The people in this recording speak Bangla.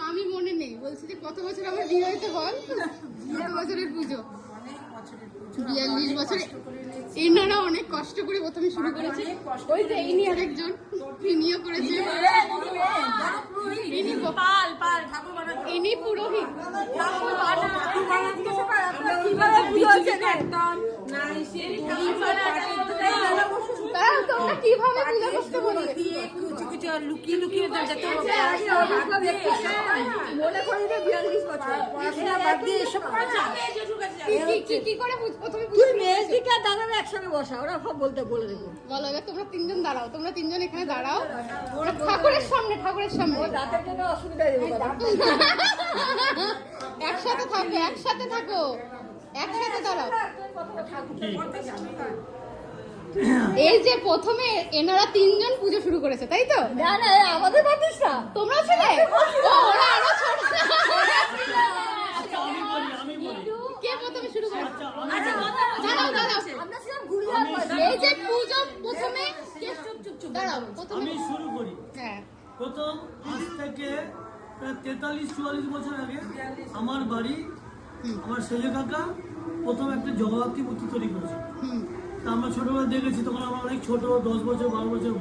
মামি মনে নেই, বলছি যে কত বছর আমার বিয়ে হয়েছে বল, কত বছরের পুজো? 42 বছরে। এনারা অনেক কষ্ট করে প্রথমে শুরু করেছে। ওই যে ইনি আরেকজন, ইনিও করেছে। ইনি পুরোহিত। তোমরা কিভাবে পূজা করতে বলবে? লুকিয়ে লুকিয়ে কি করে প্রথমে দাঁড়াবে একসঙ্গে বসা, ওরা সব বলতে বলে দেবো। বলো এবার তোমরা তিনজন দাঁড়াও, তোমরা তিনজন এখানে দাঁড়াও ঠাকুরের সামনে, ঠাকুরের সামনে। দাঁতের জন্য অসুবিধা দেবো। একসাথে থাকো, একসাথে থাকো, একসাথে দাঁড়াও। এই যে প্রথমে এনারা তিনজন পুজো শুরু করেছে, তাই তো? না না, আমাদের বাতিস না, তোমরা ছিলে? ওরা আরো ছোট। কে প্রথমে শুরু করেছে? দাঁড়াও দাঁড়াও, আমরা ছিলাম ঘুরিয়ার পাশে। এই যে পুজো প্রথমে দাঁড়াও, প্রথমে আমি শুরু করি। হ্যাঁ, প্রথম আজ থেকে 43-44 বছর আগে আমার বাড়ি, আমার সেজে কাকা প্রথম একটা জগদ্ধাত্রী মূর্তি তৈরি করেছে। তা আমরা ছোটবেলা দেখেছি, তখন আমরা অনেক ছোট, 10 বছর 12 বছর।